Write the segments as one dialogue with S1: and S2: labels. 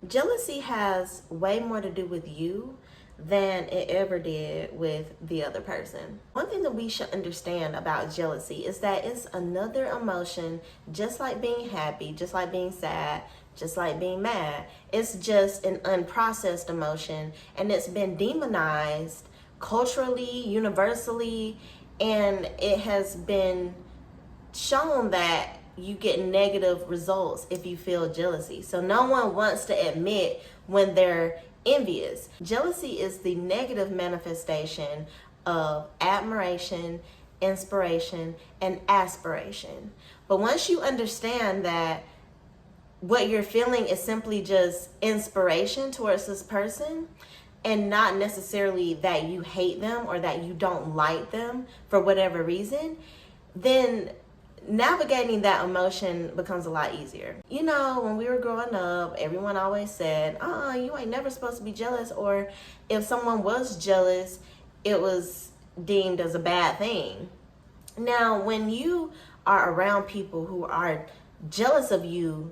S1: Jealousy has way more to do with you than it ever did with the other person. One thing that we should understand about jealousy is that it's another emotion, just like being happy, just like being sad, just like being mad. It's just an unprocessed emotion, and it's been demonized culturally, universally, and it has been shown that you get negative results if you feel jealousy. So no one wants to admit when they're envious. Jealousy is the negative manifestation of admiration, inspiration, and aspiration. But once you understand that what you're feeling is simply just inspiration towards this person, and not necessarily that you hate them or that you don't like them for whatever reason, then navigating that emotion becomes a lot easier. You know, when we were growing up, everyone always said, you ain't never supposed to be jealous. Or if someone was jealous, it was deemed as a bad thing. Now, when you are around people who are jealous of you,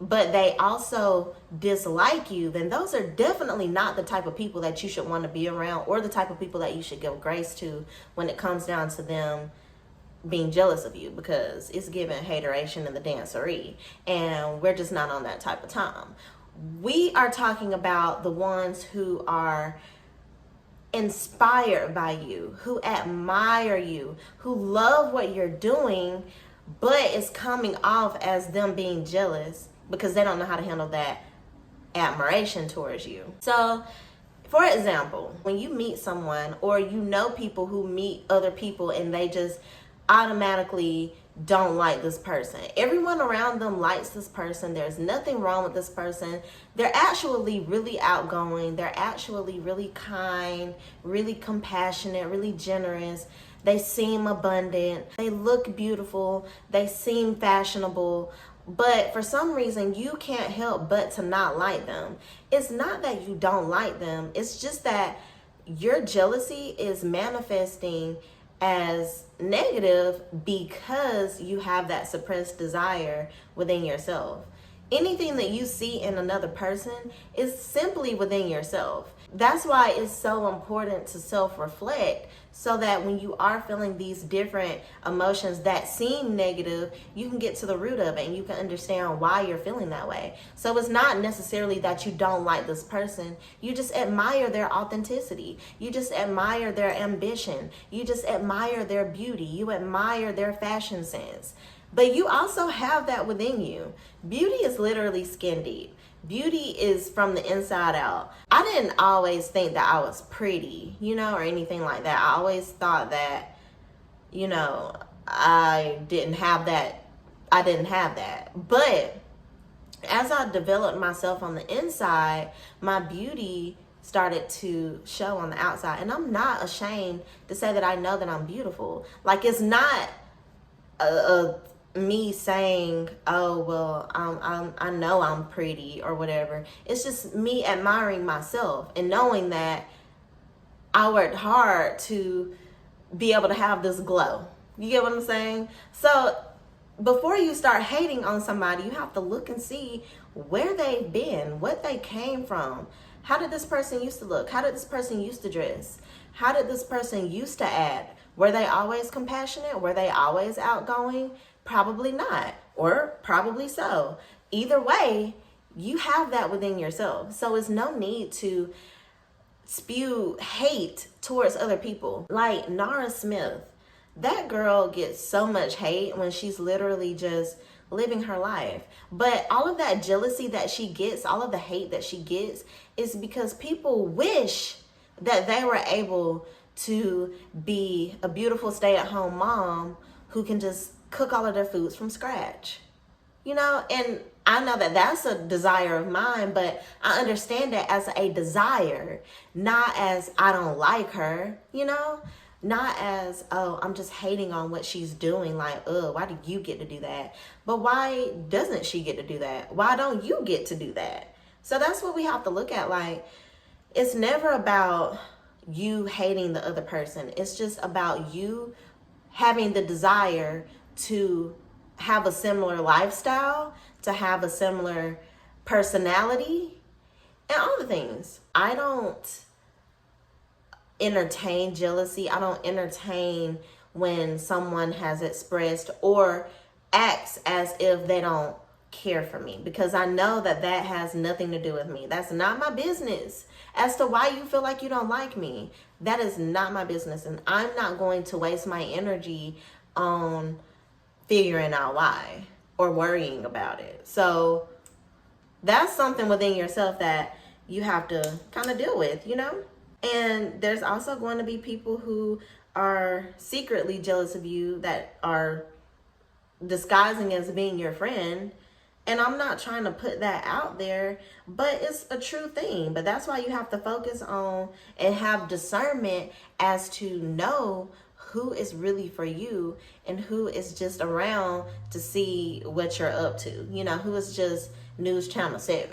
S1: but they also dislike you, then those are definitely not the type of people that you should want to be around, or the type of people that you should give grace to when it comes down to them being jealous of you, because it's giving hateration in the dancery, and we're just not on that type of time. We are talking about the ones who are inspired by you, who admire you, who love what you're doing, but it's coming off as them being jealous because they don't know how to handle that admiration towards you. So, for example, when you meet someone, or you know people who meet other people and they just automatically don't like this person. Everyone around them likes this person. There's nothing wrong with this person. They're actually really outgoing. They're actually really kind, really compassionate, really generous. They seem abundant. They look beautiful. They seem fashionable. But for some reason, you can't help but to not like them. It's not that you don't like them. It's just that your jealousy is manifesting as negative because you have that suppressed desire within yourself. Anything that you see in another person is simply within yourself. That's why it's so important to self-reflect, so that when you are feeling these different emotions that seem negative, you can get to the root of it and you can understand why you're feeling that way. So it's not necessarily that you don't like this person. You just admire their authenticity. You just admire their ambition. You just admire their beauty. You admire their fashion sense. But you also have that within you. Beauty is literally skin deep. Beauty is from the inside out. I didn't always think that I was pretty, or anything like that. I always thought that, I didn't have that. But as I developed myself on the inside, my beauty started to show on the outside. And I'm not ashamed to say that I know that I'm beautiful. Like, it's not me saying, oh, well, I know I'm pretty or whatever. It's just me admiring myself and knowing that I worked hard to be able to have this glow. You get what I'm saying? So before you start hating on somebody, you have to look and see where they've been, what they came from. How did this person used to look? How did this person used to dress? How did this person used to act? Were they always compassionate? Were they always outgoing? Probably not, or probably so. Either way, you have that within yourself. So it's no need to spew hate towards other people. Like Nara Smith, that girl gets so much hate when she's literally just living her life. But all of that jealousy that she gets, all of the hate that she gets, is because people wish that they were able to be a beautiful stay-at-home mom who can just cook all of their foods from scratch. And I know that that's a desire of mine, but I understand that as a desire, not as I don't like her, not as, oh, I'm just hating on what she's doing, like, oh, why do you get to do that? But why doesn't she get to do that? Why don't you get to do that? So that's what we have to look at. Like, it's never about you hating the other person. It's just about you having the desire to have a similar lifestyle, to have a similar personality, and other things. I don't entertain jealousy. I don't entertain when someone has expressed or acts as if they don't care for me, because I know that that has nothing to do with me. That's not my business. As to why you feel like you don't like me, that is not my business, and I'm not going to waste my energy on figuring out why or worrying about it. So that's something within yourself that you have to kind of deal with, you know? And there's also going to be people who are secretly jealous of you, that are disguising as being your friend. And I'm not trying to put that out there, but it's a true thing. But that's why you have to focus on and have discernment as to know who is really for you and who is just around to see what you're up to. You know, who is just News Channel 7,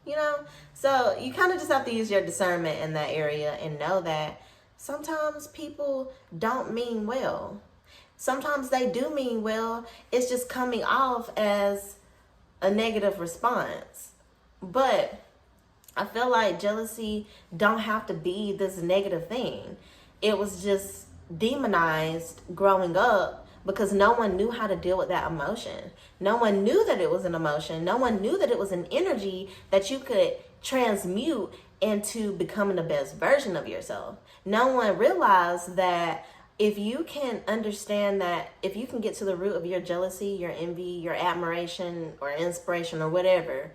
S1: you know? So you kind of just have to use your discernment in that area and know that sometimes people don't mean well. Sometimes they do mean well. It's just coming off as a negative response. But I feel like jealousy don't have to be this negative thing. It was just demonized growing up because no one knew how to deal with that emotion. No one knew that it was an emotion. No one knew that it was an energy that you could transmute into becoming the best version of yourself. No one realized that if you can understand that, if you can get to the root of your jealousy, your envy, your admiration or inspiration or whatever,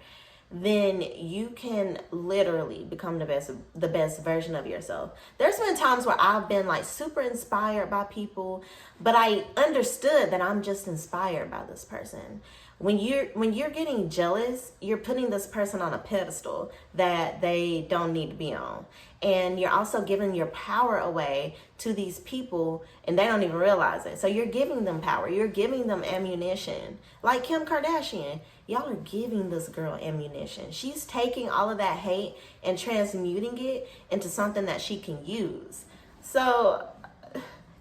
S1: then you can literally become the best version of yourself. There's been times where I've been like super inspired by people, but I understood that I'm just inspired by this person. When you're getting jealous, you're putting this person on a pedestal that they don't need to be on. And you're also giving your power away to these people, and they don't even realize it. So you're giving them power. You're giving them ammunition. Like Kim Kardashian, y'all are giving this girl ammunition. She's taking all of that hate and transmuting it into something that she can use. So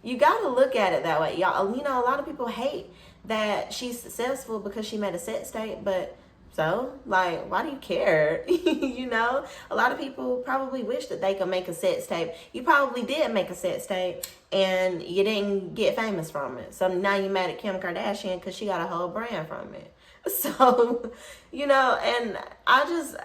S1: you got to look at it that way, y'all. You know, a lot of people hate that she's successful because she made a sex tape, but so, like, why do you care? You know, a lot of people probably wish that they could make a sex tape. You probably did make a sex tape and you didn't get famous from it. So now you're mad at Kim Kardashian because she got a whole brand from it. So, you know, and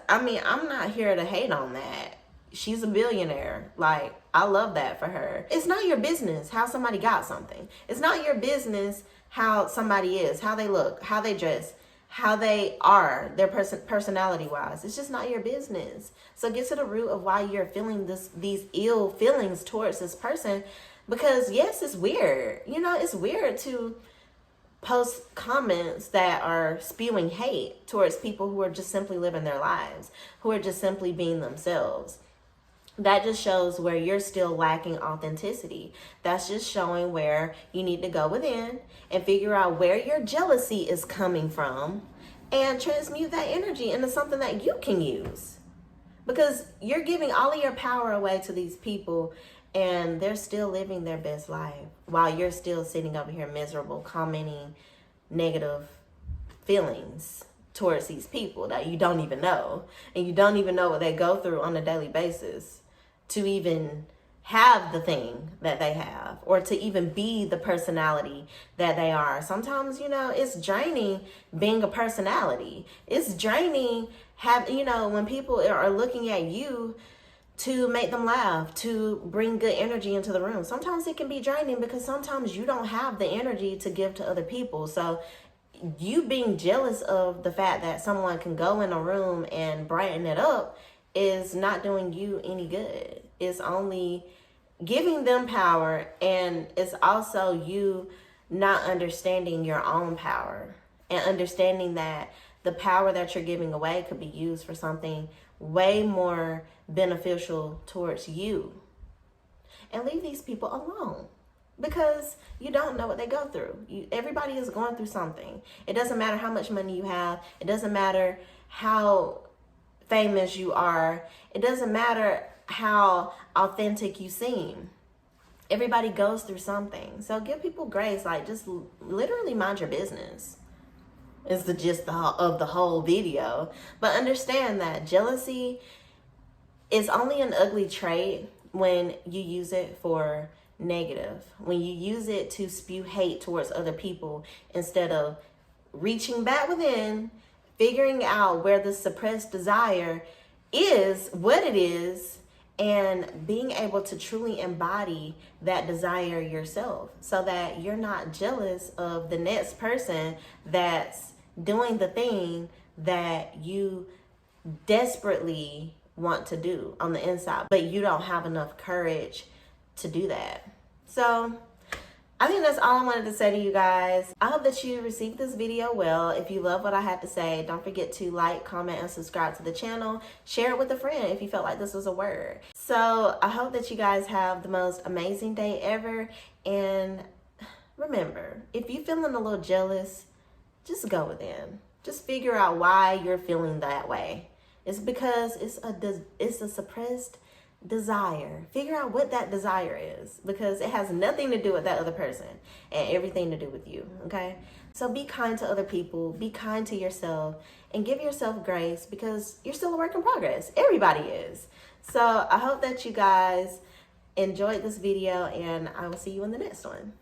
S1: I'm not here to hate on that. She's a billionaire. Like, I love that for her. It's not your business how somebody got something. It's not your business how somebody is, how they look, how they dress, how they are, their personality wise. It's just not your business. So get to the root of why you're feeling these ill feelings towards this person, because yes, it's weird. You know, it's weird to post comments that are spewing hate towards people who are just simply living their lives, who are just simply being themselves. That just shows where you're still lacking authenticity. That's just showing where you need to go within and figure out where your jealousy is coming from and transmute that energy into something that you can use. Because you're giving all of your power away to these people and they're still living their best life while you're still sitting over here miserable, commenting negative feelings towards these people that you don't even know. And you don't even know what they go through on a daily basis to even have the thing that they have, or to even be the personality that they are. Sometimes, you know, it's draining being a personality. It's draining when people are looking at you to make them laugh, to bring good energy into the room. Sometimes it can be draining because sometimes you don't have the energy to give to other people. So you being jealous of the fact that someone can go in a room and brighten it up is not doing you any good. It's only giving them power, and it's also you not understanding your own power and understanding that the power that you're giving away could be used for something way more beneficial towards you. And leave these people alone, because you don't know what they go through. Everybody is going through something. It doesn't matter how much money you have. It doesn't matter how famous you are. It doesn't matter how authentic you seem. Everybody goes through something. So give people grace. Like, just literally mind your business. is the gist of the whole video. But understand that jealousy is only an ugly trait when you use it for negative, when you use it to spew hate towards other people instead of reaching back within, figuring out where the suppressed desire is, what it is, and being able to truly embody that desire yourself so that you're not jealous of the next person that's doing the thing that you desperately want to do on the inside, but you don't have enough courage to do that. So I think that's all I wanted to say to you guys. I hope that you received this video well. If you love what I had to say, don't forget to like, comment, and subscribe to the channel. Share it with a friend if you felt like this was a word. So I hope that you guys have the most amazing day ever. And remember, if you're feeling a little jealous, just go within. Just figure out why you're feeling that way. It's because it's a suppressed desire. Figure out what that desire is, because it has nothing to do with that other person and everything to do with you. Okay, so be kind to other people, be kind to yourself, and give yourself grace, because you're still a work in progress. Everybody is. So I hope that you guys enjoyed this video, and I will see you in the next one.